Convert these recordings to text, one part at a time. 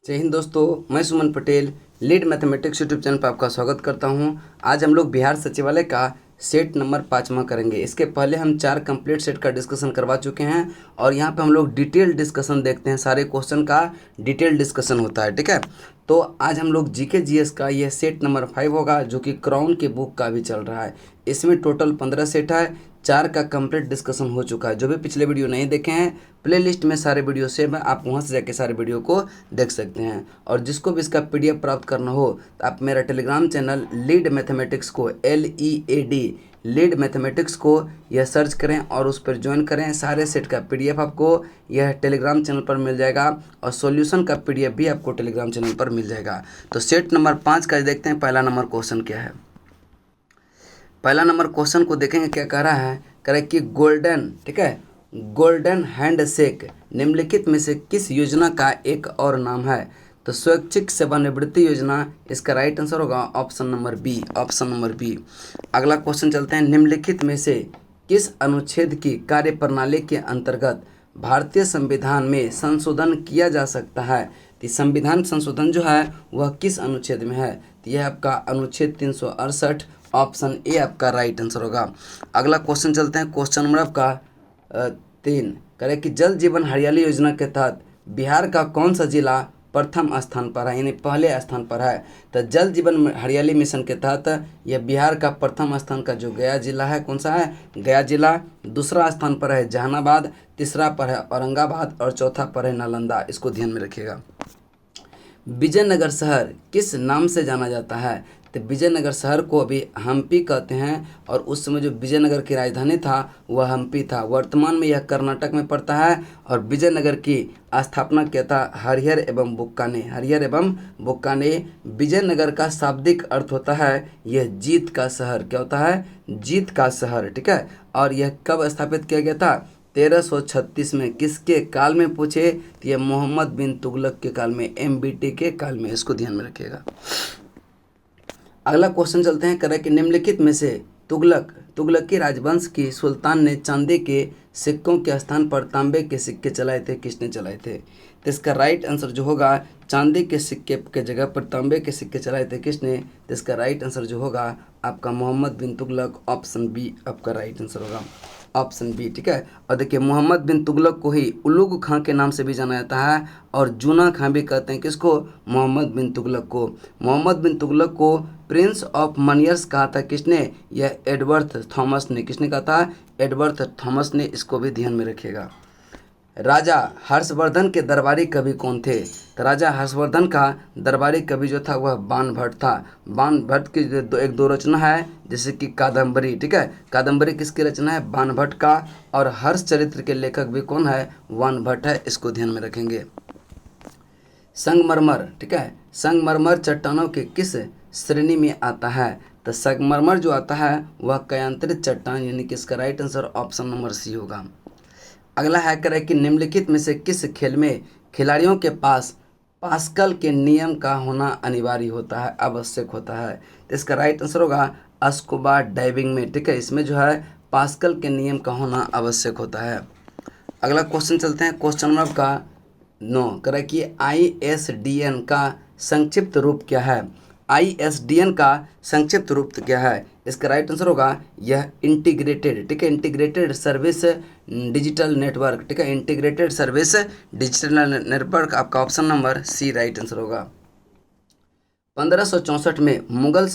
जय हिंद दोस्तों, मैं Suman Patel lead mathematics YouTube channel पर आपका स्वागत करता हूं। आज हम लोग बिहार सचिवालय का सेट नंबर 5वां करेंगे। इसके पहले हम 4 कंप्लीट सेट का डिस्कशन करवा चुके हैं और यहां पे हम लोग डिटेल डिस्कशन देखते हैं। सारे क्वेश्चन का डिटेल डिस्कशन होता है, ठीक है। तो आज हम लोग जीके जीएस का यह सेट नंबर 5 होगा, जो कि क्राउन के बुक का भी चल रहा है। इसमें टोटल 15 सेट है, 4 का कंप्लीट डिस्कशन हो चुका है। जो भी पिछले वीडियो नहीं देखे हैं, प्लेलिस्ट में सारे वीडियो सेव है, आप वहां से जाके सारे वीडियो को देख सकते हैं। और जिसको भी इसका पीडीएफ प्राप्त करना हो तो आप मेरा टेलीग्राम चैनल लीड मैथमेटिक्स को LEAD लीड मैथमेटिक्स को यह सर्च करें और उस पर ज्वाइन करें। सारे सेट का पीडीएफ आपको यह टेलीग्राम चैनल पर मिल जाएगा और सॉल्यूशन का पीडीएफ भी आपको टेलीग्राम चैनल पर मिल जाएगा। तो सेट नंबर 5 का देखते हैं। पहला नंबर क्वेश्चन क्या है। पहला नंबर क्वेश्चन को देखेंगे, क्या कह रहा है। कह रहा है कि गोल्डन, ठीक है, गोल्डन हैंडशेक निम्नलिखित में से किस योजना का एक और नाम है। तो स्वैच्छिक सेवानिवृत्ति योजना, इसका राइट आंसर होगा option number B, option number B. अगला क्वेश्चन चलते हैं। निम्नलिखित में से किस अनुच्छेद की कार्यप्रणाली के अंतर्गत भारतीय संविधान में संशोधन किया जा सकता है। तो संविधान संशोधन जो है वह किस अनुच्छेद में है। तो यह आपका अनुच्छेद 368, ऑप्शन ए आपका राइट आंसर होगा। अगला क्वेश्चन चलते हैं। क्वेश्चन नंबर आपका 3 करें कि जल जीवन हरियाली योजना के तहत बिहार का कौन सा जिला प्रथम स्थान पर है, यानी पहले स्थान पर है। तो जल जीवन हरियाली मिशन के तहत यह बिहार का प्रथम स्थान का जो गया जिला है, कौन सा है, गया जिला। दूसरा स्थान पर है जहानाबाद, तीसरा पर है औरंगाबाद और चौथा पर है नालंदा। इसको ध्यान में रखिएगा। विजयनगर शहर किस नाम से जाना जाता है। तो विजयनगर शहर को अभी हम्पी कहते हैं और उस समय जो विजयनगर की राजधानी था वह हम्पी था। वर्तमान में यह कर्नाटक में पड़ता है और विजयनगर की स्थापना किया था हरिहर एवं बुक्का ने, हरिहर एवं बुक्का ने। विजयनगर का शाब्दिक अर्थ होता है यह जीत का शहर। क्या होता है, जीत का शहर, ठीक है। और यह कब स्थापित किया गया था, 1336 में। किसके काल में पूछे तो यह मोहम्मद बिन तुगलक के काल में, MBT के काल में। इसको ध्यान में रखिएगा। अगला क्वेश्चन चलते हैं। करें कि निम्नलिखित में से तुगलकी राजवंश की सुल्तान ने चांदी के सिक्कों के स्थान पर तांबे के सिक्के चलाए थे, किसने चलाए थे। तो इसका राइट आंसर जो होगा, चांदी के सिक्के के जगह पर तांबे के सिक्के चलाए थे किसने। तो इसका राइट आंसर जो होगा आपका मोहम्मद बिन तुगलक, ऑप्शन बी आपका राइट आंसर होगा, ऑप्शन बी, ठीक है। और देखिए मोहम्मद बिन तुगलक को ही उलुग खां के नाम से भी जाना जाता है और जूना खां भी कहते हैं। किसको, मोहम्मद बिन तुगलक को। मोहम्मद बिन तुगलक को प्रिंस ऑफ मनियर्स कहा था किसने, यह एडवर्थ थॉमस ने। किसने कहा था, एडवर्थ थॉमस ने। इसको भी ध्यान में रखिएगा। राजा हर्षवर्धन के दरबारी कवि कौन थे। तो राजा हर्षवर्धन का दरबारी कवि जो था वह बाणभट्ट था। बाणभट्ट की एक दो रचना है जैसे कि कादम्बरी, ठीक है। कादम्बरी किसकी रचना है, बाणभट्ट का। और हर्ष चरित्र के लेखक भी कौन है, बाणभट्ट है। इसको ध्यान में रखेंगे। संगमरमर, ठीक है, संगमरमर चट्टानों के किस श्रेणी में आता है। तो संगमरमर जो आता है वह कयांतरित चट्टान, यानी कि इसका right answer option number C होगा। अगला है करे कि निम्नलिखित में से किस खेल में खिलाड़ियों के पास पास्कल के नियम का होना अनिवार्य होता है, आवश्यक होता है। तो इसका राइट आंसर होगा स्कूबा डाइविंग में, ठीक है। इसमें जो है पास्कल के नियम का होना आवश्यक होता है। अगला क्वेश्चन चलते हैं। क्वेश्चन नंबर का 9 करे कि ISDN का संक्षिप्त रूप क्या है। ISDN का संक्षिप्त रूप क्या है। इसका राइट आंसर होगा यह इंटीग्रेटेड, ठीक है, इंटीग्रेटेड सर्विस डिजिटल नेटवर्क, ठीक है, इंटीग्रेटेड सर्विस डिजिटल नेटवर्क। आपका option number C right answer होगा। 1564 में मुगल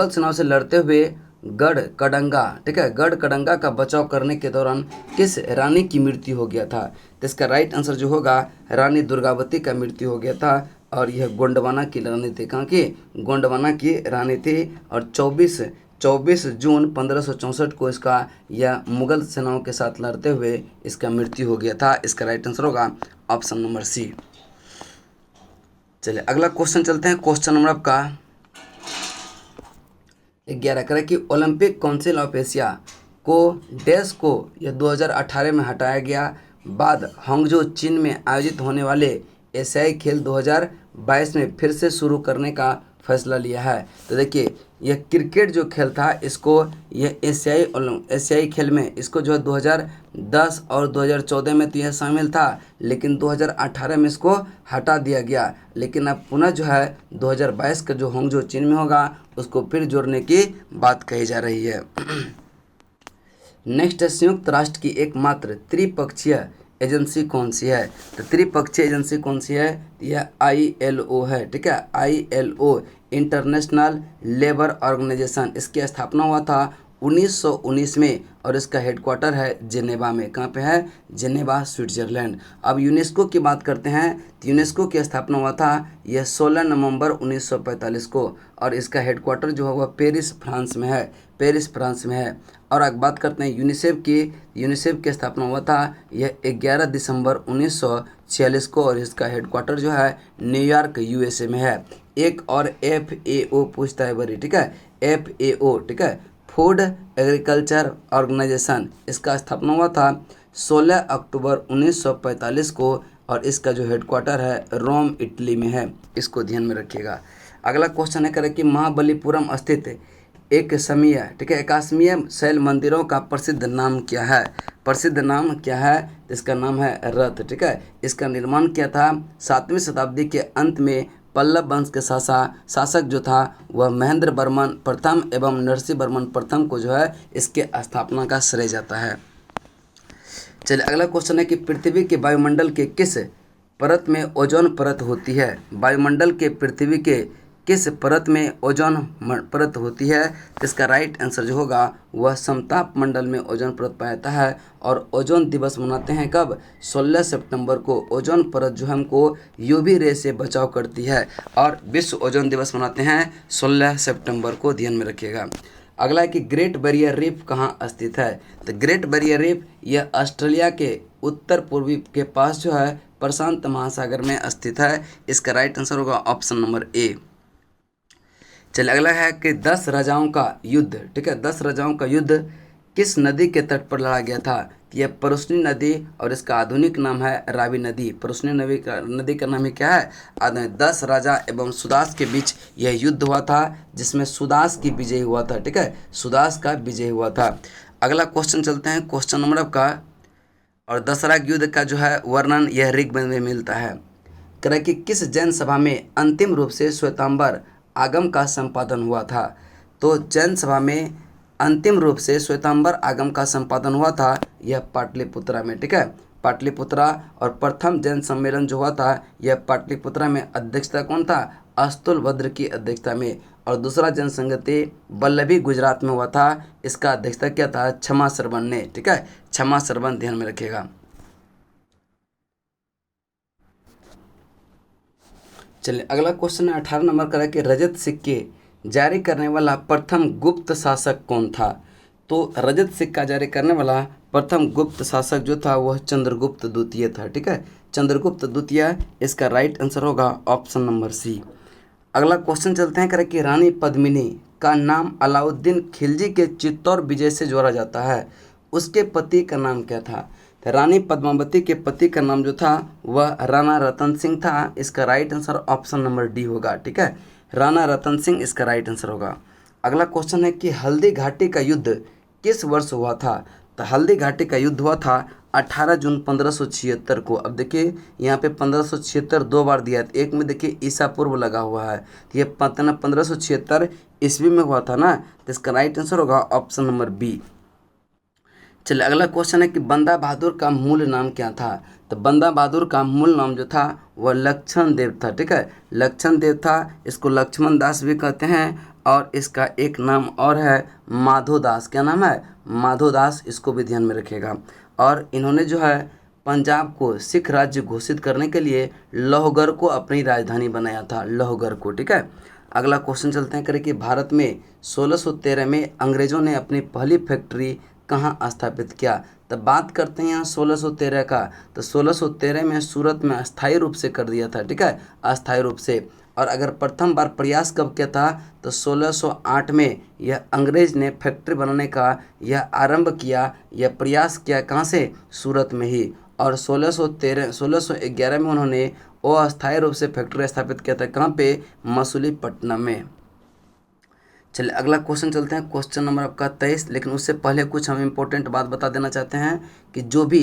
सेनाओं से लड़ते हुए गढ़ कड़ंगा, ठीक है, गढ़ कड़ंगा का बचाव करने के दौरान किस रानी की मृत्यु हो गया था। तो इसका राइट आंसर जो होगा रानी दुर्गावती का मृत्यु हो गया था और यह गोंडवाना की रानी थी। कहाँ की, गोंडवाना की रानी थी। और 24 जून 1564 को इसका यह मुगल सेनाओं के साथ लड़ते हुए इसका मृत्यु हो गया था। इसका राइट आंसर होगा ऑप्शन नंबर सी। चलिए अगला क्वेश्चन चलते हैं। क्वेश्चन नंबर आपका 11 करें कि ओलंपिक काउंसिल ऑफ एशिया को डैश को यह 2018 में हटाया गया बाद हांगझो चीन में आयोजित होने वाले एशियाई खेल 2022 में फिर से शुरू करने का फैसला लिया है। तो देखिए यह क्रिकेट जो खेल था इसको, यह एशियाई खेल में इसको जो है 2010 और 2014 में तो यह शामिल था, लेकिन 2018 में इसको हटा दिया गया। लेकिन अब पुनः जो है 2022 का जो होंगजो चीन में होगा उसको फिर जोड़ने की बात कही जा रही है। नेक्स्ट है, संयुक्त राष्ट्र की एकमात्र त्रिपक्षीय एजेंसी कौन सी है? तो त्रिपक्षीय एजेंसी कौन सी है? यह ILO है, ठीक है। ILO इंटरनेशनल लेबर ऑर्गेनाइजेशन, इसकी स्थापना हुआ था 1919 में और इसका हेडक्वार्टर है जेनेवा में। कहाँ पे है? Geneva, Switzerland. अब यूनेस्को की बात करते हैं तो यूनेस्को की स्थापना हुआ था यह 16 नवंबर 1945 को और इसका हेडक्वार्टर जो है वह पेरिस, फ्रांस में है। पेरिस, फ्रांस में है। और अगर बात करते हैं यूनिसेफ की स्थापना हुआ था यह 11 दिसंबर 1946 को और इसका हेडक्वार्टर जो है न्यूयॉर्क, USA में है। एक और FAO पूछता है बड़ी, ठीक है। FAO, ठीक है, फूड एग्रीकल्चर ऑर्गेनाइजेशन, इसका स्थापना हुआ था 16 अक्टूबर 1945 को और इसका जो हेडक्वार्टर है रोम, इटली में है। इसको ध्यान में रखिएगा। अगला क्वेश्चन है करें कि महाबलीपुरम स्थित एक समीय, ठीक है, एकाश्मीय शैल मंदिरों का प्रसिद्ध नाम क्या है? प्रसिद्ध नाम क्या है? इसका नाम है रथ, ठीक है। इसका निर्माण किया था 7वीं शताब्दी के अंत में पल्लव वंश के शासक जो था वह महेंद्र वर्मन प्रथम एवं नरसिंह वर्मन प्रथम को जो है इसके स्थापना का श्रेय जाता है। चलिए अगला क्वेश्चन है कि पृथ्वी के वायुमंडल के किस परत में ओजोन परत होती है? वायुमंडल के पृथ्वी के किस परत में ओजोन परत होती है? इसका राइट आंसर जो होगा वह समताप मंडल में ओजोन परत पाया जाता है। और ओजोन दिवस मनाते हैं कब? 16 सितंबर को। ओजोन परत जो हमको UV रे से बचाव करती है और विश्व ओजोन दिवस मनाते हैं 16 सितंबर को, ध्यान में रखिएगा। अगला है कि ग्रेट बैरियर रीफ कहाँ स्थित है? तो ग्रेट बैरियर रीफ यह ऑस्ट्रेलिया के उत्तर पूर्वी के पास जो है प्रशांत महासागर में स्थित है। इसका राइट आंसर होगा ऑप्शन नंबर A। चलिए अगला है कि 10 राजाओं का युद्ध, ठीक है, 10 राजाओं का युद्ध किस नदी के तट पर लड़ा गया था? यह परुष्णी नदी और इसका आधुनिक नाम है रावी नदी। परुष्णी नदी का नाम ही क्या है? 10 राजा एवं सुदास के बीच यह युद्ध हुआ था जिसमें सुदास की विजय हुआ था, ठीक है, सुदास का विजय हुआ था। अगला क्वेश्चन चलते हैं, क्वेश्चन नंबर आपका, और दशहरा युद्ध का जो है वर्णन यह ऋग्वेद में मिलता है। कह कि किस जैन सभा में अंतिम रूप से श्वेतांबर आगम का संपादन हुआ था? तो जैन सभा में अंतिम रूप से श्वेतांबर आगम का संपादन हुआ था यह पाटलिपुत्रा में, ठीक है, पाटलिपुत्रा। और प्रथम जैन सम्मेलन जो हुआ था यह पाटलिपुत्रा में, अध्यक्षता कौन था? अस्तुलभद्र की अध्यक्षता में। और दूसरा जैन संगति वल्लभी, गुजरात में हुआ था। इसका अध्यक्षता क्या था? क्षमा श्रवण ने, ठीक है, क्षमा श्रवण, ध्यान में रखिएगा। चलिए अगला क्वेश्चन है 18 नंबर का, कि रजत सिक्के जारी करने वाला प्रथम गुप्त शासक कौन था? तो रजत सिक्का जारी करने वाला प्रथम गुप्त शासक जो था वह चंद्रगुप्त द्वितीय था, ठीक है, चंद्रगुप्त द्वितीय। इसका राइट आंसर होगा ऑप्शन नंबर C। अगला क्वेश्चन चलते हैं कि रानी पद्मिनी का नाम अलाउद्दीन खिलजी के चित्तौड़ विजय से जोड़ा जाता है, उसके पति का नाम क्या था? रानी पद्मावती के पति का नाम जो था वह राणा रतन सिंह था। इसका right answer option number D होगा, ठीक है, राणा रतन सिंह इसका राइट आंसर होगा। अगला क्वेश्चन है कि हल्दी घाटी का युद्ध किस वर्ष हुआ था? तो हल्दी घाटी का युद्ध हुआ था 18 जून 1576 को। अब देखिए यहाँ पे 1576 दो बार दिया है, एक में देखिए ईसा पूर्व लगा हुआ है, तो ये 1576 ईस्वी में हुआ था ना, तो इसका राइट आंसर होगा ऑप्शन नंबर B। चलिए अगला क्वेश्चन है कि बंदा बहादुर का मूल नाम क्या था? तो बंदा बहादुर का मूल नाम जो था वह लक्ष्मण देव था, ठीक है, लक्ष्मण देव था। इसको लक्ष्मण दास भी कहते हैं और इसका एक नाम और है माधो दास। क्या नाम है? माधो दास, इसको भी ध्यान में रखिएगा। और इन्होंने जो है पंजाब को सिख राज्य घोषित करने के लिए लोहगढ़ को अपनी राजधानी बनाया था, लोहगढ़ को, ठीक है। अगला क्वेश्चन चलते हैं करें कि भारत में 1613 में अंग्रेजों ने अपनी पहली फैक्ट्री कहाँ स्थापित किया? तो बात करते हैं यहाँ 1613 का, तो 1613 में सूरत में अस्थायी रूप से कर दिया था, ठीक है, अस्थायी रूप से। और अगर प्रथम बार प्रयास कब किया था तो 1608 में यह अंग्रेज ने फैक्ट्री बनाने का यह आरंभ किया, यह प्रयास किया, कहाँ से? सूरत में ही। और 1611 में उन्होंने अस्थायी रूप से फैक्ट्री स्थापित किया था, कहाँ पे? मसूलीपट्टनम में। चलिए अगला क्वेश्चन चलते हैं, क्वेश्चन नंबर आपका 23। लेकिन उससे पहले कुछ हम इम्पोर्टेंट बात बता देना चाहते हैं कि जो भी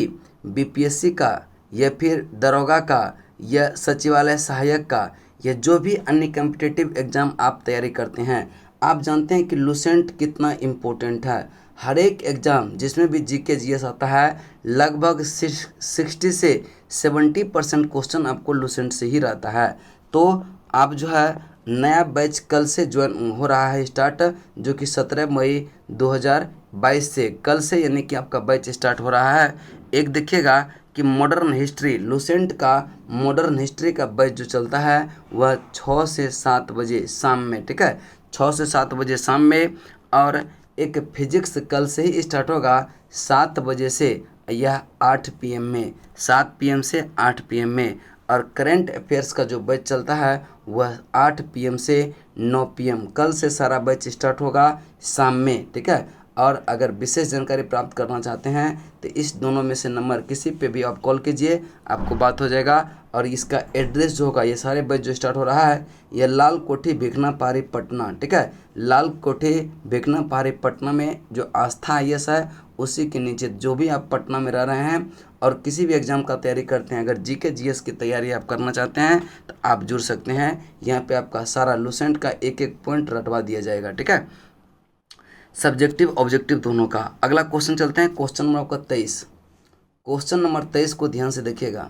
बीपीएससी का या फिर दरोगा का या सचिवालय सहायक का या जो भी अन्य कम्पिटिटिव एग्जाम आप तैयारी करते हैं, आप जानते हैं कि लूसेंट कितना इम्पोर्टेंट है। हर एक एग्ज़ाम जिसमें भी जीके जीएस आता है, लगभग 60 से 70% क्वेश्चन आपको लूसेंट से ही रहता है। तो आप जो है नया बैच कल से ज्वाइन हो रहा है स्टार्ट, जो कि 17 मई 2022 से कल से यानी कि आपका बैच स्टार्ट हो रहा है। एक देखिएगा कि मॉडर्न हिस्ट्री, लूसेंट का मॉडर्न हिस्ट्री का बैच जो चलता है वह 6 से 7 बजे शाम में, ठीक है, 6 से 7 बजे शाम में। और एक फिजिक्स कल से ही स्टार्ट होगा 7 बजे से, यह 8 PM में, 7 PM से 8 PM में। और करंट अफेयर्स का जो बैच चलता है वह 8 PM से 9 PM, कल से सारा बैच स्टार्ट होगा शाम में, ठीक है। और अगर विशेष जानकारी प्राप्त करना चाहते हैं तो इस दोनों में से नंबर किसी पे भी आप कॉल कीजिए, आपको बात हो जाएगा। और इसका एड्रेस जो होगा, ये सारे बैच जो स्टार्ट हो रहा है, ये लाल कोठी भिखना पहाड़ी पटना, ठीक है, लाल कोठी भिखना पहाड़ी पटना में जो आस्था IAS है उसी के नीचे। जो भी आप पटना में रह रहे हैं और किसी भी एग्ज़ाम का तैयारी करते हैं, अगर जीके जीएस की तैयारी आप करना चाहते हैं तो आप जुड़ सकते हैं। यहाँ पे आपका सारा लूसेंट का एक एक पॉइंट रटवा दिया जाएगा, ठीक है, सब्जेक्टिव ऑब्जेक्टिव दोनों का। अगला क्वेश्चन चलते हैं, क्वेश्चन नंबर आपका 23। क्वेश्चन नंबर 23 को ध्यान से देखिएगा।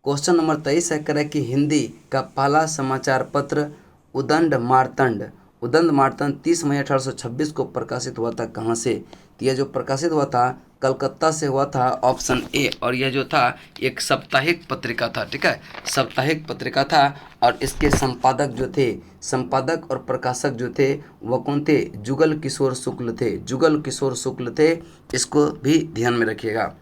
क्वेश्चन नंबर 23 है, करे कि हिंदी का पहला समाचार पत्र उदंड मार्तंड 30 मई 1826 को प्रकाशित हुआ था कहाँ से? तो यह जो प्रकाशित हुआ था कलकत्ता से हुआ था, ऑप्शन ए। और यह जो था एक साप्ताहिक पत्रिका था, ठीक है, साप्ताहिक पत्रिका था। और इसके संपादक जो थे, संपादक और प्रकाशक जो थे वह कौन थे? जुगल किशोर शुक्ल थे, जुगल किशोर शुक्ल थे। इसको भी ध्यान में रखिएगा।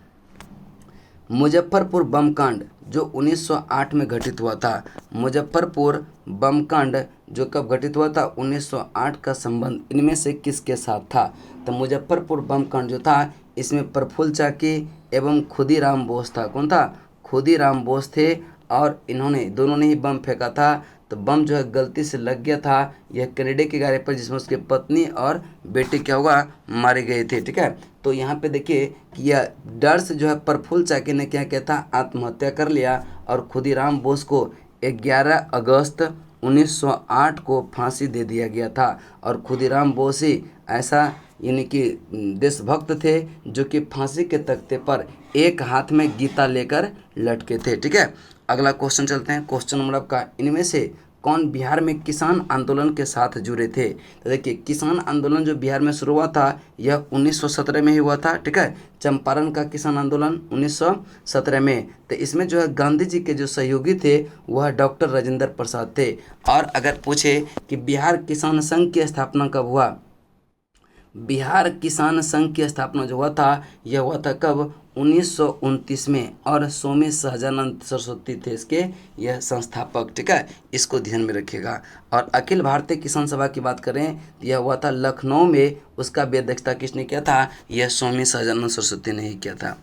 मुजफ्फरपुर बम कांड जो 1908 में घटित हुआ था, मुजफ्फरपुर बम कांड जो कब घटित हुआ था? 1908 का संबंध इनमें से किसके साथ था? तो मुजफ्फरपुर बम कांड जो था इसमें प्रफुल्ल चाकी एवं खुदीराम बोस था। कौन था? खुदीराम बोस थे। और इन्होंने दोनों ने ही बम फेंका था। तो बम जो है गलती से लग गया था यह कैनेडा के गाड़ी पर, जिसमें उसके पत्नी और बेटे क्या होगा? मारे गए थे, ठीक है। तो यहाँ पे देखिए कि यह डर से जो है प्रफुल्ल चाकी ने क्या किया था? आत्महत्या कर लिया। और खुदीराम बोस को 11 अगस्त 1908 को फांसी दे दिया गया था। और खुदीराम बोस ही ऐसा यानी कि देशभक्त थे जो कि फांसी के तख्ते पर एक हाथ में गीता लेकर लटके थे, ठीक है। अगला क्वेश्चन चलते हैं, क्वेश्चन नंबर आपका, इनमें से कौन बिहार में किसान आंदोलन के साथ जुड़े थे? तो देखिए किसान आंदोलन जो बिहार में शुरू हुआ था यह 1917 में ही हुआ था, ठीक है, चंपारण का किसान आंदोलन 1917 में। तो इसमें जो है गांधी जी के जो सहयोगी थे वह डॉक्टर राजेंद्र प्रसाद थे। और अगर पूछे कि बिहार किसान संघ की स्थापना कब हुआ? बिहार किसान संघ की स्थापना जो हुआ था यह हुआ था कब? 1929 में। और स्वामी सहजानंद सरस्वती थे इसके यह संस्थापक, ठीक है, इसको ध्यान में रखिएगा। और अखिल भारतीय किसान सभा की बात करें तो यह हुआ था लखनऊ में, उसका भी अध्यक्षता किसने किया था? यह स्वामी सहजानंद सरस्वती ने ही किया था।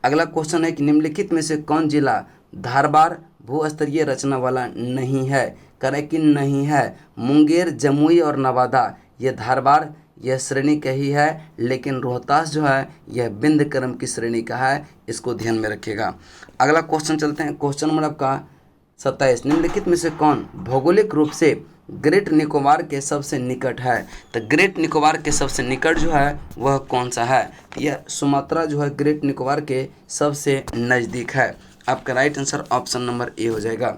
अगला क्वेश्चन है कि निम्नलिखित में से कौन जिला धारबार भूस्तरीय रचना वाला नहीं है? करें कि नहीं है। मुंगेर, जमुई और नवादा यह धारबार यह श्रेणी का ही है, लेकिन रोहतास जो है यह बिंद क्रम की श्रेणी का है, इसको ध्यान में रखिएगा। अगला क्वेश्चन चलते हैं, क्वेश्चन नंबर आपका 27। निम्नलिखित में से कौन भौगोलिक रूप से ग्रेट निकोबार के सबसे निकट है? तो ग्रेट निकोबार के सबसे निकट जो है वह कौन सा है? यह सुमात्रा जो है ग्रेट निकोबार के सबसे नज़दीक है। आपका right answer option number A हो जाएगा।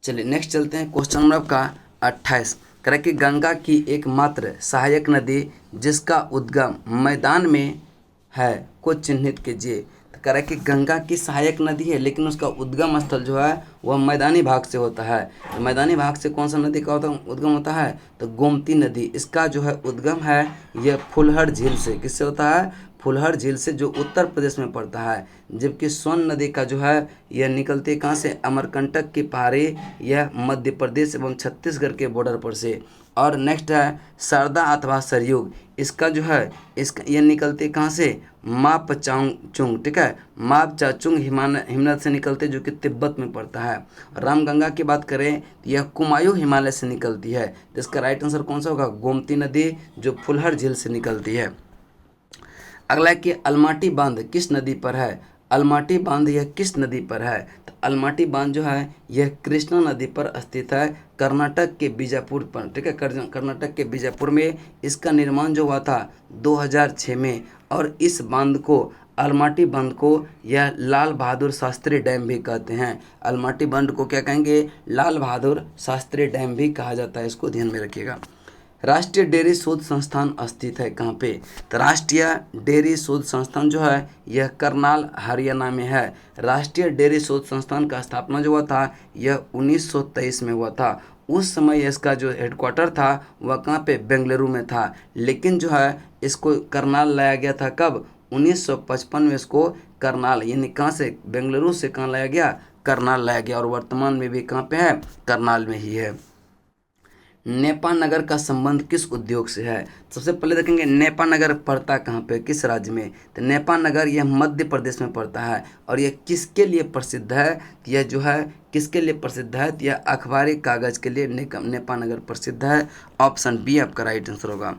चलिए नेक्स्ट चलते हैं, क्वेश्चन नंबर आपका 28। करें कि गंगा की एकमात्र सहायक नदी जिसका उद्गम मैदान में है को चिन्हित कीजिए। तो करें कि गंगा की सहायक नदी है लेकिन उसका उद्गम स्थल जो है वह मैदानी भाग से होता है। तो मैदानी भाग से कौन सा नदी का उद्गम होता है? तो गोमती नदी, इसका जो है उद्गम है यह फुलहर झील से। किससे होता है? फुलहर झील से जो उत्तर प्रदेश में पड़ता है, जबकि सोन नदी का जो है यह निकलती है कहाँ से, अमरकंटक की पहाड़ी, यह मध्य प्रदेश एवं छत्तीसगढ़ के बॉर्डर पर से। और नेक्स्ट है सरदा अथवा सरयुग, इसका जो है इसका ये निकलती है कहाँ से, मापचाचुंग, ठीक है, मापचाचुंग हिमालय से निकलते जो कि तिब्बत में पड़ता है। रामगंगा की बात करें तो यह कुमायूं हिमालय से निकलती है, जिसका राइट आंसर कौन सा होगा, गोमती नदी जो फुलहर झील से निकलती है। अगला है कि अलमाटी बांध किस नदी पर है, अलमाटी बांध यह किस नदी पर है, तो अलमाटी बांध जो है यह कृष्णा नदी पर स्थित है, कर्नाटक के बीजापुर पर, ठीक है, कर्नाटक के बीजापुर में इसका निर्माण जो हुआ था 2006 में। और इस बांध को, अलमाटी बांध को यह लाल बहादुर शास्त्री डैम भी कहते हैं। अलमाटी बांध को क्या कहेंगे, लाल बहादुर शास्त्री डैम भी कहा जाता है, इसको ध्यान में रखिएगा। राष्ट्रीय डेयरी शोध संस्थान स्थित है कहाँ पे, तो राष्ट्रीय डेयरी शोध संस्थान जो है यह करनाल हरियाणा में है। राष्ट्रीय डेयरी शोध संस्थान का स्थापना जो हुआ था यह 1923 में हुआ था। उस समय इसका जो हेडक्वार्टर था वह कहाँ पे, बेंगलुरु में था, लेकिन जो है इसको करनाल लाया गया था कब, 1955 में इसको करनाल, यानी कहाँ से, बेंगलुरु से कहाँ लाया गया, करनाल लाया गया, और वर्तमान में भी कहाँ पे है, करनाल में ही है। नेपा नगर का संबंध किस उद्योग से है, सबसे पहले देखेंगे नेपा नगर पड़ता कहाँ पे, किस राज्य में, तो नेपा नगर यह मध्य प्रदेश में पड़ता है। और यह किसके लिए प्रसिद्ध है, यह जो है किसके लिए प्रसिद्ध है, तो यह अखबारी कागज के लिए नेपा नगर प्रसिद्ध है। ऑप्शन बी आपका राइट आंसर होगा।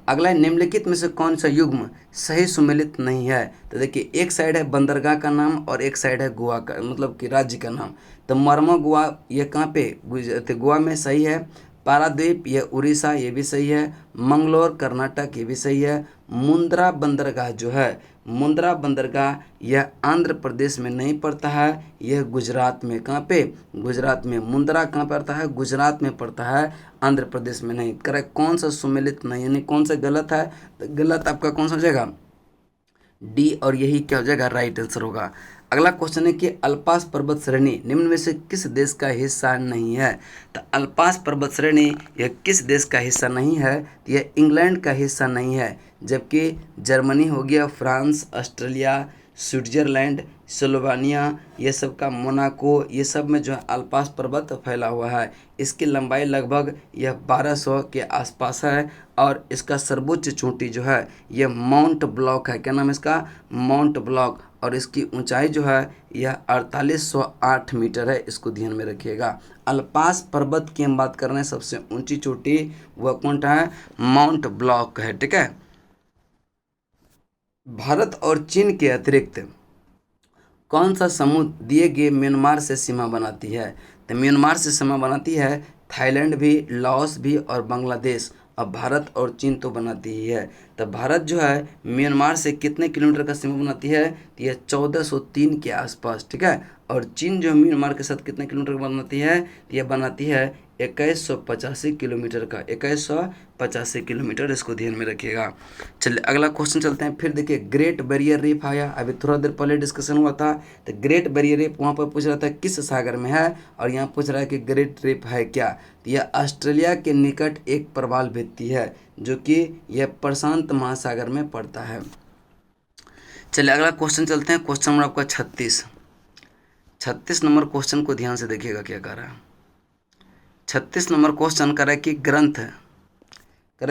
अगला निम्नलिखित में से कौन सा युग्म सही सुमेलित नहीं है, तो देखिए एक साइड है बंदरगाह का नाम और एक साइड है गोवा का, मतलब कि राज्य का नाम। तो मरमो गोवा ये कहाँ पे, गोवा में सही है। पारादीप ये उड़ीसा, ये भी सही है। मंगलोर कर्नाटक, ये भी सही है। मुंद्रा बंदरगाह जो है, मुंद्रा बंदरगाह यह आंध्र प्रदेश में नहीं पड़ता है, यह गुजरात में, कहाँ पे, गुजरात में। मुंद्रा कहाँ पड़ता है, गुजरात में पड़ता है, आंध्र प्रदेश में नहीं। करेक्ट कौन सा सुमेलित नहीं, यानी कौन सा गलत है, तो गलत आपका कौन सा हो जाएगा, डी, और यही क्या हो जाएगा, राइट आंसर होगा। अगला क्वेश्चन है कि अल्पास पर्वत श्रेणी निम्न में से किस देश का हिस्सा नहीं है, तो अल्पास पर्वत श्रेणी यह किस देश का हिस्सा नहीं है, तो यह इंग्लैंड का हिस्सा नहीं है, जबकि जर्मनी हो गया, फ्रांस, ऑस्ट्रेलिया, स्विट्जरलैंड, स्लोवानिया, ये सब का, मोनाको, ये सब में जो है अल्पास पर्वत फैला हुआ है। इसकी लंबाई लगभग यह 1200 के आसपास है, और इसका सर्वोच्च चोटी जो है यह माउंट ब्लॉक है, क्या नाम है इसका, माउंट ब्लॉक, और इसकी ऊंचाई जो है यह 4808 मीटर है, इसको ध्यान में रखिएगा। अल्पास पर्वत की हम बात कर रहे हैं, सबसे ऊंची चोटी वह कौन सा है, माउंट ब्लॉक है, ठीक है। भारत और चीन के अतिरिक्त कौन सा समूह दिए गए म्यांमार से सीमा बनाती है, तो म्यांमार से सीमा बनाती है थाईलैंड भी, लाओस भी और बांग्लादेश। अब भारत और चीन तो बनाती ही है, तो भारत जो है म्यांमार से कितने किलोमीटर का सीमा बनाती है, तो यह 1403 के आसपास, ठीक है। और चीन जो म्यांमार के साथ कितने किलोमीटर का बनाती है, तो यह बनाती है 2185 किलोमीटर का, 2185 किलोमीटर, इसको ध्यान में रखिएगा। चलिए अगला क्वेश्चन चलते हैं। फिर देखिए ग्रेट बैरियर रीफ आया, अभी थोड़ा देर पहले डिस्कशन हुआ था, तो ग्रेट बैरियर रीफ वहाँ पर पूछ रहा था किस सागर में है, और यहाँ पूछ रहा है कि ग्रेट रीफ है क्या, तो यह ऑस्ट्रेलिया के निकट एक प्रवाल भित्ति है, जो कि यह प्रशांत महासागर में पड़ता है। चलिए अगला क्वेश्चन चलते हैं। क्वेश्चन नंबर आपका 36 नंबर क्वेश्चन को ध्यान से देखिएगा क्या कह रहा है। 36 नंबर क्वेश्चन कर रहा है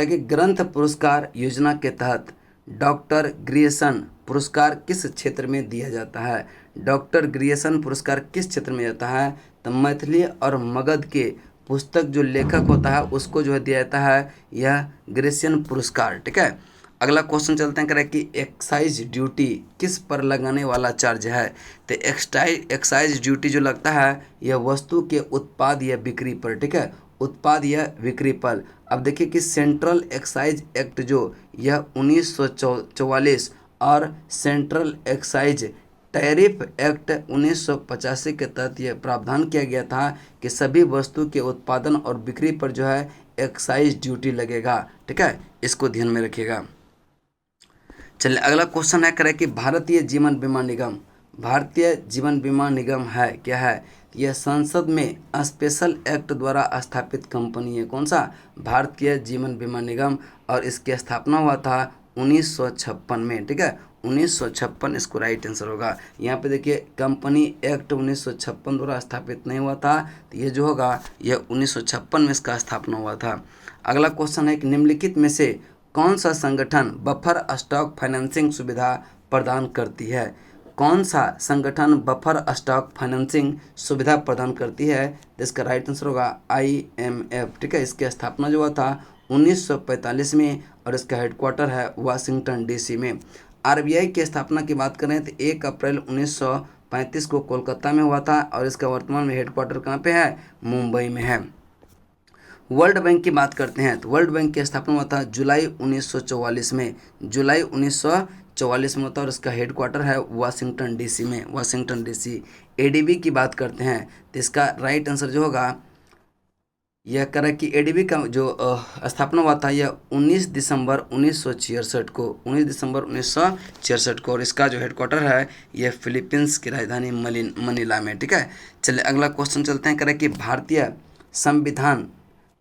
कि ग्रंथ पुरस्कार योजना के तहत डॉक्टर ग्रियर्सन पुरस्कार किस क्षेत्र में दिया जाता है, डॉक्टर ग्रियर्सन पुरस्कार किस क्षेत्र में जाता है, तो मैथिली और मगध के पुस्तक जो लेखक होता है उसको जो है दिया जाता है यह ग्रियर्सन पुरस्कार, ठीक है। अगला क्वेश्चन चलते हैं, करें कि एक्साइज ड्यूटी किस पर लगाने वाला चार्ज है, तो एक्साइज ड्यूटी जो लगता है यह वस्तु के उत्पाद या बिक्री पर, ठीक है, उत्पाद या बिक्री पर। अब देखिए कि सेंट्रल एक्साइज एक्ट जो यह 1944 और सेंट्रल एक्साइज टैरिफ एक्ट 1985 के तहत यह प्रावधान किया गया था कि सभी वस्तु के उत्पादन और बिक्री पर जो है एक्साइज ड्यूटी लगेगा, ठीक है, इसको ध्यान में रखिएगा। चलिए अगला क्वेश्चन है, करें कि भारतीय जीवन बीमा निगम है क्या है, यह संसद में स्पेशल एक्ट द्वारा स्थापित कंपनी है। कौन सा, भारतीय जीवन बीमा निगम, और इसकी स्थापना हुआ था 1956 में, ठीक है, 1956 इसको राइट आंसर होगा। यहाँ पे देखिए कंपनी एक्ट 1956 द्वारा स्थापित नहीं हुआ था, तो ये जो होगा यह 1956 में इसका स्थापना हुआ था। अगला क्वेश्चन है कि निम्नलिखित में से कौन सा संगठन बफर स्टॉक फाइनेंसिंग सुविधा प्रदान करती है? कौन सा संगठन बफर स्टॉक फाइनेंसिंग सुविधा प्रदान करती है? तो इसका राइट आंसर होगा IMF, ठीक है। इसकी स्थापना जो हुआ था 1945 में और इसका हेडक्वार्टर है वाशिंगटन DC में। RBI की स्थापना की बात करें तो 1 अप्रैल 1935 को कोलकाता में हुआ था और इसका वर्तमान में हेडक्वार्टर कहाँ पे है? मुंबई में है। वर्ल्ड बैंक की बात करते हैं तो वर्ल्ड बैंक की स्थापना हुआ था जुलाई 1944 में, जुलाई 1944 में होता है और इसका हेडक्वार्टर है वाशिंगटन DC में, वाशिंगटन DC। ADB की बात करते हैं तो इसका राइट आंसर जो होगा यह करें कि ADB का जो स्थापना हुआ था यह 19 दिसंबर 1966 को, 19 दिसंबर 1966 को, और इसका जो हेडक्वार्टर है यह फिलीपींस की राजधानी मनीला में, ठीक है। चलिए अगला क्वेश्चन चलते हैं, करें कि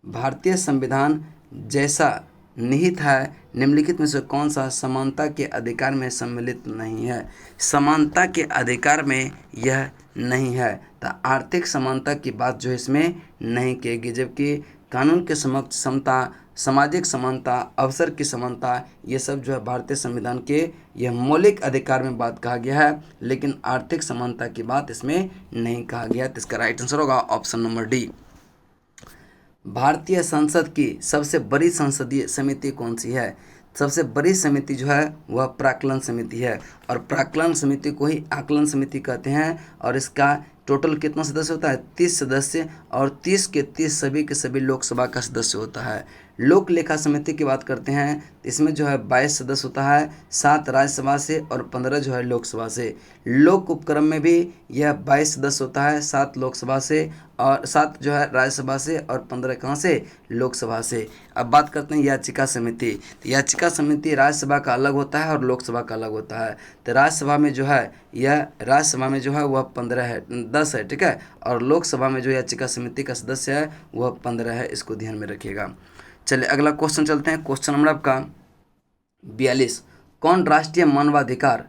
भारतीय संविधान जैसा निहित है निम्नलिखित में से कौन सा समानता के अधिकार में सम्मिलित नहीं है? समानता के अधिकार में यह नहीं है, तो आर्थिक समानता की बात जो है इसमें नहीं कहेगी, जबकि कानून के समक्ष समता, सामाजिक समानता, अवसर की समानता, ये सब जो है भारतीय संविधान के यह मौलिक अधिकार में बात कहा गया है, लेकिन आर्थिक समानता की बात इसमें नहीं कहा गया। तो इसका राइट आंसर होगा ऑप्शन नंबर डी। भारतीय संसद की सबसे बड़ी संसदीय समिति कौन सी है? सबसे बड़ी समिति जो है वह प्राक्कलन समिति है, और प्राक्कलन समिति को ही आकलन समिति कहते हैं। और इसका टोटल कितना सदस्य होता है? 30 सदस्य, और 30 के 30 सभी के सभी लोकसभा का सदस्य होता है। लोक लेखा समिति की बात करते हैं इसमें जो है 22 सदस्य होता है, 7 राज्यसभा से और 15 जो है लोकसभा से। लोक उपक्रम में भी यह 22 सदस्य होता है, 7 लोकसभा से और 7 जो है राज्यसभा से और 15 कहाँ से? लोकसभा से। अब बात करते हैं याचिका समिति। तो याचिका समिति राज्यसभा का अलग होता है और लोकसभा का अलग होता है। तो राज्यसभा में जो है वह 15 है, 10 है, ठीक है, और लोकसभा में जो याचिका समिति का सदस्य है वह 15 है, इसको ध्यान में रखिएगा। चलिए अगला क्वेश्चन चलते हैं, क्वेश्चन नंबर आपका 42। कौन राष्ट्रीय मानवाधिकार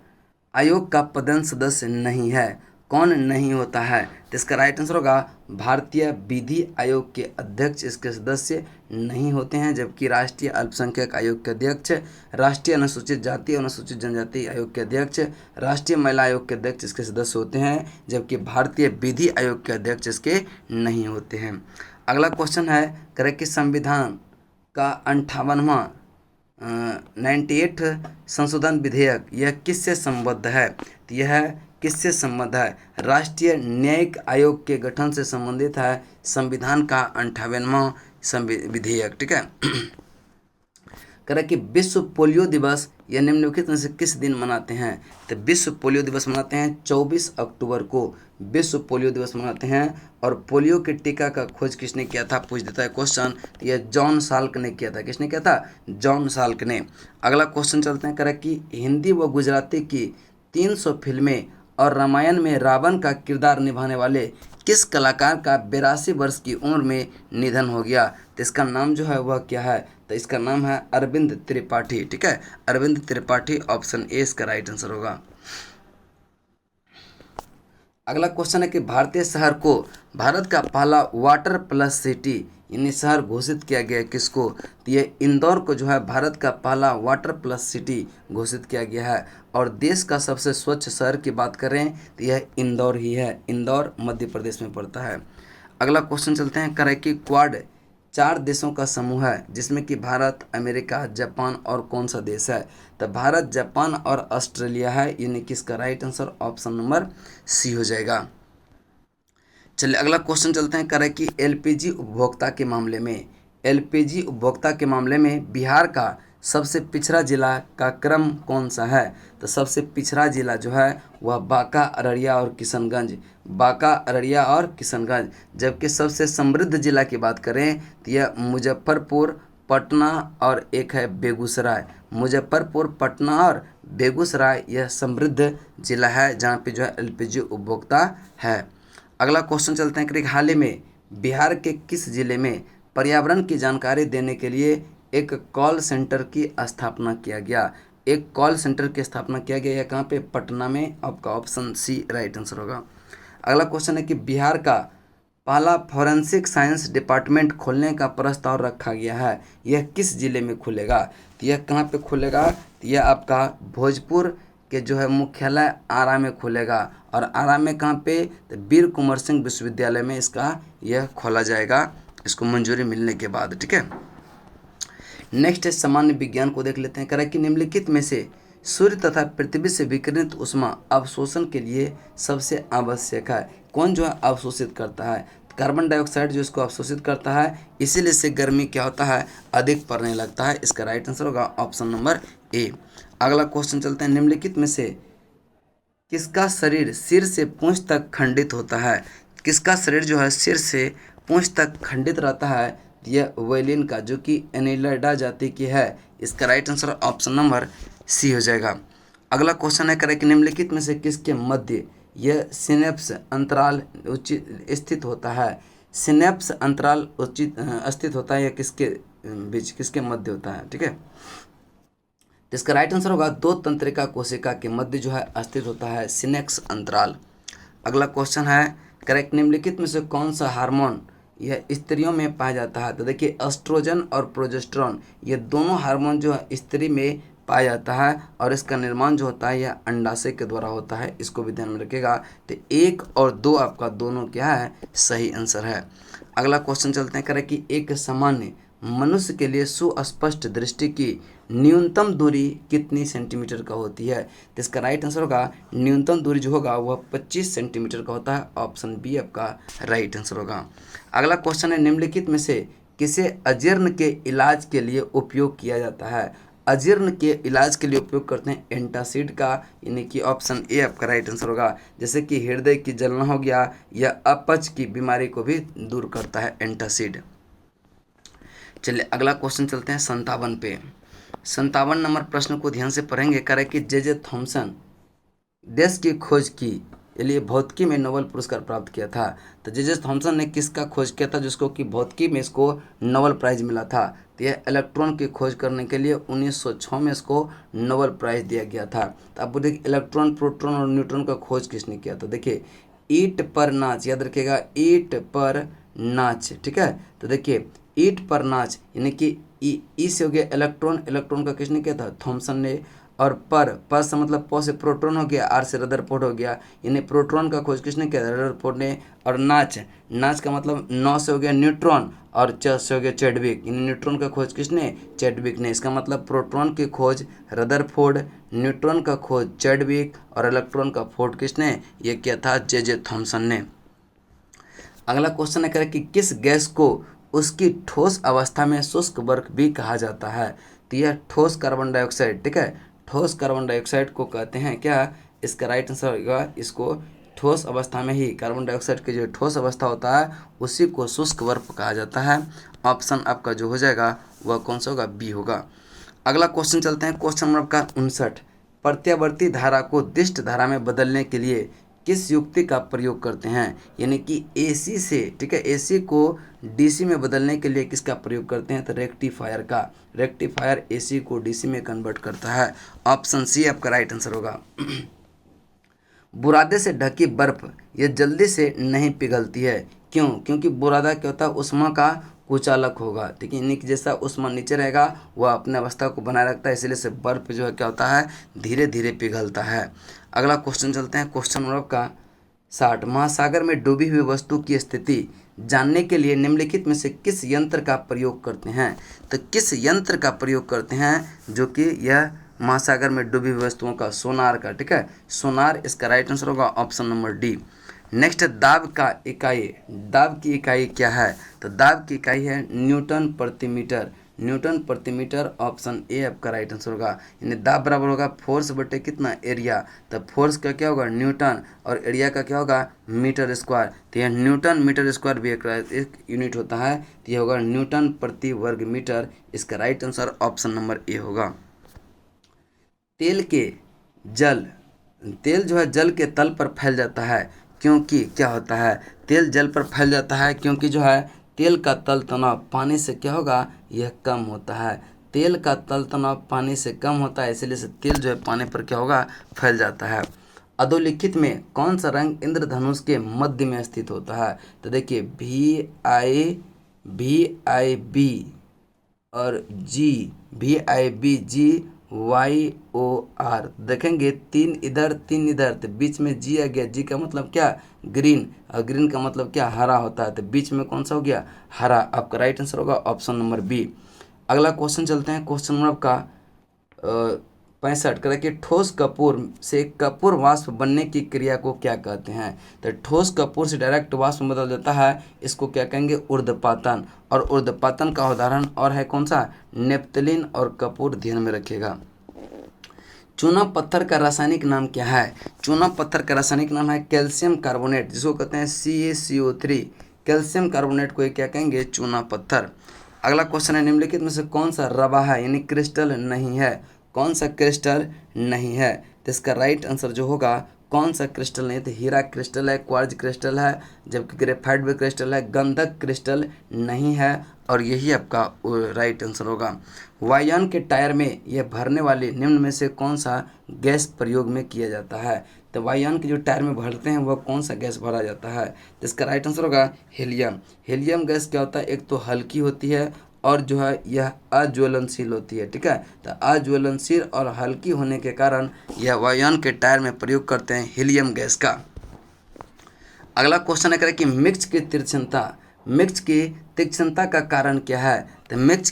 आयोग का पदेन सदस्य नहीं है? कौन नहीं होता है? तो इसका राइट आंसर होगा भारतीय विधि आयोग के अध्यक्ष इसके सदस्य नहीं होते हैं, जबकि राष्ट्रीय अल्पसंख्यक आयोग के अध्यक्ष, राष्ट्रीय अनुसूचित जाति और अनुसूचित जनजाति आयोग के अध्यक्ष, राष्ट्रीय महिला आयोग के अध्यक्ष इसके सदस्य होते हैं, जबकि भारतीय विधि आयोग के अध्यक्ष इसके नहीं होते हैं। अगला क्वेश्चन है, करें कि संविधान का 58वां 98 संशोधन विधेयक यह किससे संबद्ध है? तो यह किससे संबद्ध है? राष्ट्रीय न्यायिक आयोग के गठन से संबंधित है संविधान का 58वां विधेयक, ठीक है। करें कि विश्व पोलियो दिवस यह निम्नलिखित में से किस दिन मनाते हैं? तो विश्व पोलियो दिवस मनाते हैं 24 अक्टूबर को, विश्व पोलियो दिवस मनाते हैं। और पोलियो के टीका का खोज किसने किया था? पूछ देता है क्वेश्चन। तो यह जॉन साल्क ने किया था। किसने किया था? जॉन साल्क ने। अगला क्वेश्चन चलते हैं, करें कि हिंदी व गुजराती की 300 फिल्में और रामायण में रावण का किरदार निभाने वाले किस कलाकार का 82 वर्ष की उम्र में निधन हो गया? तो इसका नाम जो है वह क्या है? तो इसका नाम है अरविंद त्रिपाठी, ठीक है, अरविंद त्रिपाठी। ऑप्शन ए इसका राइट आंसर होगा। अगला क्वेश्चन है कि भारतीय शहर को भारत का पहला वाटर प्लस सिटी यानी शहर घोषित किया गया किसको? तो ये इंदौर को जो है भारत का पहला वाटर प्लस सिटी घोषित किया गया है। और देश का सबसे स्वच्छ शहर की बात करें तो यह इंदौर ही है, इंदौर मध्य प्रदेश में पड़ता है। अगला क्वेश्चन चलते हैं, करें कि क्वाड 4 देशों का समूह है जिसमें कि भारत, अमेरिका, जापान और कौन सा देश है? तो भारत, जापान और ऑस्ट्रेलिया है, यानी कि इसका right answer option number C हो जाएगा। चलिए अगला क्वेश्चन चलते हैं, करें कि एलपीजी उपभोक्ता के मामले में बिहार का सबसे पिछड़ा जिला का क्रम कौन सा है? तो सबसे पिछड़ा जिला जो है वह बांका, अररिया और किशनगंज, बांका, अररिया और किशनगंज। जबकि सबसे समृद्ध जिला की बात करें तो यह मुजफ्फरपुर, पटना और एक है बेगूसराय। मुजफ्फरपुर, पटना और बेगूसराय यह समृद्ध जिला है जहाँ पे जो है एलपीजी उपभोक्ता है। अगला क्वेश्चन चलते हैं कि हाल ही में बिहार के किस जिले में पर्यावरण की जानकारी देने के लिए एक कॉल सेंटर की स्थापना किया गया। एक कॉल सेंटर की स्थापना किया गया है कहाँ पे? पटना में। आपका ऑप्शन सी राइट आंसर होगा। अगला क्वेश्चन है कि बिहार का पहला फॉरेंसिक साइंस डिपार्टमेंट खोलने का प्रस्ताव रखा गया है, यह किस जिले में खुलेगा? तो यह कहाँ पे खुलेगा? तो यह आपका भोजपुर के जो है मुख्यालय आरा में खुलेगा। और आरा में कहाँ पे? तो वीर कुंवर सिंह विश्वविद्यालय में इसका यह खोला जाएगा, इसको मंजूरी मिलने के बाद। ठीक है, नेक्स्ट है सामान्य विज्ञान को देख लेते हैं। कह रहा है कि निम्नलिखित में से सूर्य तथा पृथ्वी से विकिरणित ऊष्मा अवशोषण के लिए सबसे आवश्यक है। कौन जो है अवशोषित करता है? कार्बन डाइऑक्साइड जो इसको अवशोषित करता है, इसीलिए इससे गर्मी क्या होता है? अधिक पड़ने लगता है। इसका राइट आंसर होगा ऑप्शन नंबर ए। अगला क्वेश्चन चलते हैं। निम्नलिखित में से किसका शरीर सिर से पूंछ तक खंडित होता है? किसका शरीर जो है सिर से पूंछ तक खंडित रहता है? यह वेलिन का, जो कि एनिलिडा जाति की है। इसका right answer option number C हो जाएगा। अगला क्वेश्चन है, करें कि निम्नलिखित में से किसके मध्य यह सिनेप्स अंतराल उचित स्थित होता है? सिनेप्स अंतराल उचित स्थित होता है, यह किसके बीच, किसके मध्य होता है? ठीक है, तो इसका राइट आंसर होगा दो तंत्रिका कोशिका के मध्य जो है स्थित होता है सिनेप्स अंतराल। अगला क्वेश्चन है, करेक्ट निम्नलिखित में से कौन सा हार्मोन यह स्त्रियों में पाया जाता है? तो देखिए एस्ट्रोजन और प्रोजेस्टेरोन, ये दोनों हार्मोन जो है स्त्री में पाया जाता है और इसका निर्माण जो होता है यह अंडाशय के द्वारा होता है। इसको भी ध्यान में रखिएगा। तो 1 और 2 आपका दोनों क्या है? सही आंसर है। अगला क्वेश्चन चलते हैं, करें कि एक सामान्य मनुष्य के लिए सुस्पष्ट दृष्टि की न्यूनतम दूरी कितनी सेंटीमीटर का होती है? तो इसका राइट आंसर होगा न्यूनतम दूरी जो होगा वह 25 सेंटीमीटर का होता है। ऑप्शन बी आपका राइट आंसर होगा। अगला क्वेश्चन है, निम्नलिखित में से किसे अजीर्ण के इलाज के लिए उपयोग किया जाता है? अजीर्ण के इलाज के लिए उपयोग करते हैं एंटासिड का, यानी कि ऑप्शन ए आपका राइट आंसर होगा। जैसे कि हृदय की जलन हो गया या अपच की बीमारी को भी दूर करता है एंटासिड। चलिए अगला क्वेश्चन चलते हैं 57 पे। 57 नंबर प्रश्न को ध्यान से पढ़ेंगे। करें कि जे थॉमसन देश की खोज की के लिए भौतिकी में नोबेल पुरस्कार प्राप्त किया था। तो जे थॉमसन ने किसका खोज किया था जिसको कि भौतिकी में इसको नोबेल प्राइज मिला था? तो यह इलेक्ट्रॉन की खोज करने के लिए 1906 में इसको नोबेल प्राइज दिया गया था। तो आप देखिए इलेक्ट्रॉन, प्रोटॉन और न्यूट्रॉन का खोज किसने किया था? देखिए ईंट पर नाच, याद रखिएगा ईंट पर नाच। ठीक है, तो देखिए ईंट पर नाच यानी कि ई से हो गया इलेक्ट्रॉन, इलेक्ट्रॉन का किसने किया था? थॉमसन ने। और पर से मतलब प से प्रोटॉन हो गया, आर से रदरफोर्ड हो गया, यानी प्रोटॉन का खोज किसने किया? रदरफोर्ड ने। और नाच, नाच का मतलब 9 से हो गया न्यूट्रॉन और च से हो गया चैडविक, यानी न्यूट्रॉन का खोज किसने? चैडविक ने। इसका मतलब प्रोटॉन की खोज रदरफोर्ड, न्यूट्रॉन का खोज चैडविक और इलेक्ट्रॉन का खोज किसने? ये किया था जे थॉमसन ने। अगला क्वेश्चन है करें कि किस गैस को उसकी ठोस अवस्था में शुष्क बर्फ भी कहा जाता है? तो यह ठोस कार्बन डाइऑक्साइड। ठीक है, ठोस कार्बन डाइऑक्साइड को कहते हैं क्या? इसका राइट आंसर होगा इसको ठोस अवस्था में ही, कार्बन डाइऑक्साइड की जो ठोस अवस्था होता है उसी को शुष्क बर्फ कहा जाता है। ऑप्शन आपका जो हो जाएगा वह कौन सा होगा? बी होगा। अगला क्वेश्चन चलते हैं, क्वेश्चन नंबर आपका 59। प्रत्यावर्ती धारा को दिष्ट धारा में बदलने के लिए किस युक्ति का प्रयोग करते हैं? यानी कि एसी से, ठीक है, एसी को डीसी में बदलने के लिए किसका प्रयोग करते हैं? तो रेक्टिफायर का। रेक्टिफायर एसी को डीसी में कन्वर्ट करता है। ऑप्शन सी आपका राइट आंसर होगा। बुरादे से ढकी बर्फ ये जल्दी से नहीं पिघलती है, क्यों? क्योंकि बुरादा क्या होता है? ऊष्मा का कुचालक होगा। ठीक है, यानी कि जैसा ऊष्मा नीचे रहेगा वह अपने अवस्था को बनाए रखता है, इसलिए से बर्फ जो है क्या होता है? धीरे धीरे पिघलता है। अगला क्वेश्चन चलते हैं, क्वेश्चन नंबर का 60। महासागर में डूबी हुई वस्तु की स्थिति जानने के लिए निम्नलिखित में से किस यंत्र का प्रयोग करते हैं? तो किस यंत्र का प्रयोग करते हैं जो कि यह महासागर में डूबी हुई वस्तुओं का? सोनार का। ठीक है, सोनार इसका राइट आंसर होगा ऑप्शन नंबर डी। नेक्स्ट दाब का इकाई, दाब की इकाई क्या है? तो दाब की इकाई है न्यूटन प्रति मीटर। न्यूटन प्रति मीटर, ऑप्शन ए आपका राइट आंसर होगा। यानी दाब बराबर होगा फोर्स बटे कितना? एरिया। तो फोर्स का क्या होगा? न्यूटन, और एरिया का क्या होगा? Metre square. तो यह न्यूटन मीटर स्क्वायर भी एक यूनिट होता है, तो यह होगा न्यूटन प्रति वर्ग मीटर। इसका right answer option number A होगा। तेल जो है जल के तल पर फैल जाता है, क्योंकि क्या होता है? तेल जल पर फैल जाता है क्योंकि जो है तेल का तल तनाव पानी से क्या होगा, यह कम होता है। तेल का तल तनाव पानी से कम होता है, इसलिए से तेल जो है पानी पर क्या होगा, फैल जाता है। अधोलिखित में कौन सा रंग इंद्रधनुष के मध्य में स्थित होता है? तो देखिए VIB और VIBGYOR देखेंगे, तीन इधर तो बीच में जी आ गया। जी का मतलब क्या, ग्रीन, और ग्रीन का मतलब क्या, हरा होता है। तो बीच में कौन सा हो गया, हरा। आपका राइट आंसर होगा ऑप्शन नंबर बी। अगला क्वेश्चन चलते हैं, क्वेश्चन नंबर आपका 65 करें कि ठोस कपूर से कपूर वाष्प बनने की क्रिया को क्या कहते हैं? तो ठोस कपूर से डायरेक्ट वाष्प में बदल देता है, इसको क्या कहेंगे, ऊर्ध्वपातन। और ऊर्ध्वपातन का उदाहरण और है कौन सा, नेप्थलीन और कपूर, ध्यान में रखिएगा। चूना पत्थर का रासायनिक नाम क्या है? चूना पत्थर का रासायनिक नाम है कैल्शियम कार्बोनेट, जिसको कहते हैं CaCO3। कैल्शियम कार्बोनेट को क्या कहेंगे, चूना पत्थर। अगला क्वेश्चन है, निम्नलिखित में से कौन सा रवा है, यानी क्रिस्टल नहीं है? कौन सा क्रिस्टल नहीं है? तो इसका राइट आंसर जो होगा, कौन सा क्रिस्टल नहीं, तो हीरा क्रिस्टल है, क्वार्ज क्रिस्टल है, जबकि ग्रेफाइट भी क्रिस्टल है, गंधक क्रिस्टल नहीं है, और यही आपका राइट आंसर होगा। वायुयान के टायर में यह भरने वाली निम्न में से कौन सा गैस प्रयोग में किया जाता है? तो वायुयान के जो टायर में भरते हैं वह कौन सा गैस भरा जाता है? तो इसका राइट आंसर होगा हीलियम। हीलियम गैस क्या होता है, एक तो हल्की होती है और जो है यह अज्वलनशील होती है, ठीक है। तो अज्वलनशील और हल्की होने के कारण यह वायुयान के टायर में प्रयोग करते हैं हीलियम गैस का। अगला क्वेश्चन है कि मिर्च की तीक्ष्णता का कारण क्या है? तो मिर्च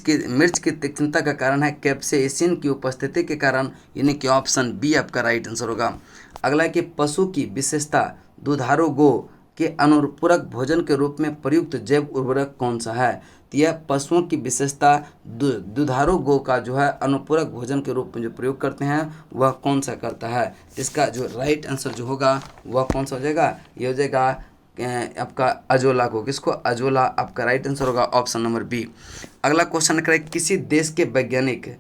की तीक्ष्णता का कारण है कैप्सेसिन की उपस्थिति के कारण, यानी कि ऑप्शन बी आपका राइट आंसर होगा। अगला है कि पशु की विशेषता दुधारू गो के अनुपूरक भोजन के रूप में प्रयुक्त जैव उर्वरक कौन सा है? तो यह पशुओं की विशेषता दुधारू गो का जो है अनुपूरक भोजन के रूप में जो प्रयोग करते हैं वह कौन सा करता है? इसका जो राइट आंसर जो होगा वह कौन सा हो जाएगा, ये हो जाएगा आपका अजोला को। किसको, अजोला। आपका राइट आंसर होगा ऑप्शन नंबर बी। अगला क्वेश्चन करें, किसी देश के वैज्ञानिक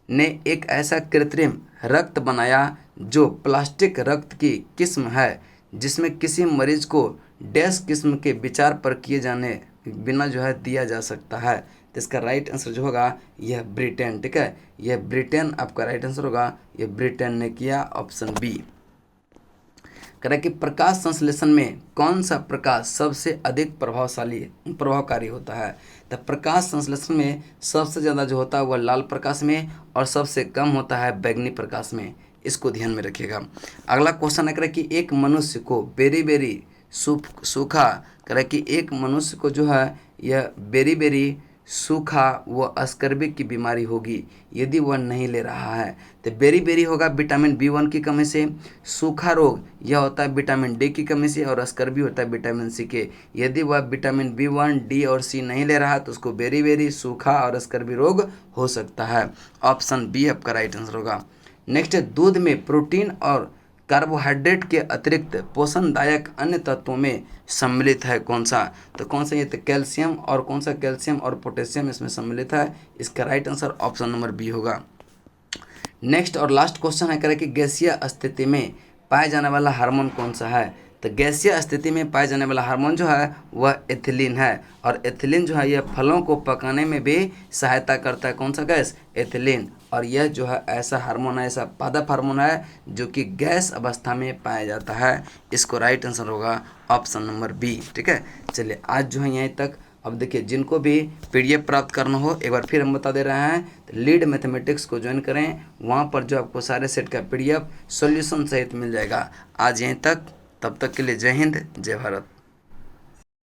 ने एक ऐसा कृत्रिम रक्त बनाया जो प्लास्टिक रक्त की किस्म है, जिसमें किसी मरीज को डैश किस्म के विचार पर किए जाने बिना जो है दिया जा सकता है? तो इसका राइट आंसर जो होगा यह ब्रिटेन, ठीक है। यह ब्रिटेन आपका राइट आंसर होगा, यह ब्रिटेन ने किया, ऑप्शन बी। करें कि प्रकाश संश्लेषण में कौन सा प्रकाश सबसे अधिक प्रभावकारी होता है? तो प्रकाश संश्लेषण में सबसे ज़्यादा जो होता है वह लाल प्रकाश में, और सबसे कम होता है बैगनी प्रकाश में। इसको ध्यान में रखिएगा। अगला क्वेश्चन है कि एक मनुष्य को बेरी सूखा, करें कि एक मनुष्य को जो है यह बेरी सूखा व अस्कर्बिक की बीमारी होगी यदि वह नहीं ले रहा है। तो बेरी होगा विटामिन B1 की कमी से, सूखा रोग यह होता है विटामिन D की कमी से, और अस्कर्बी होता है विटामिन C के। यदि वह विटामिन B1, D और C नहीं ले रहा है तो उसको बेरी सूखा और अस्कर्बी रोग हो सकता है। ऑप्शन बी आपका राइट आंसर होगा। नेक्स्ट, दूध में प्रोटीन और कार्बोहाइड्रेट के अतिरिक्त पोषणदायक अन्य तत्वों में सम्मिलित है कौन सा? तो कौन सा, ये तो कैल्शियम, और कौन सा, कैल्शियम और पोटेशियम इसमें सम्मिलित है। इसका right answer option number B होगा। नेक्स्ट और लास्ट क्वेश्चन है, करें कि गैसीय स्थिति में पाया जाने वाला हार्मोन कौन सा है? तो गैसीय स्थिति में पाया जाने वाला हार्मोन जो है वह एथिलीन है, और एथिलीन जो है यह फलों को पकाने में भी सहायता करता है। कौन सा गैस, एथिलीन। और यह जो है ऐसा हार्मोन है, ऐसा पादप हार्मोन है जो कि गैस अवस्था में पाया जाता है। इसको राइट आंसर होगा ऑप्शन नंबर बी, ठीक है। चलिए आज जो है यहीं तक। अब देखिए, जिनको भी PDF प्राप्त करना हो एक बार फिर हम बता दे रहे हैं, तो लीड मैथमेटिक्स को ज्वाइन करें। वहाँ पर जो आपको सारे सेट का PDF सॉल्यूशन सहित मिल जाएगा। आज यहीं तक, तब तक के लिए जय हिंद, जय भारत।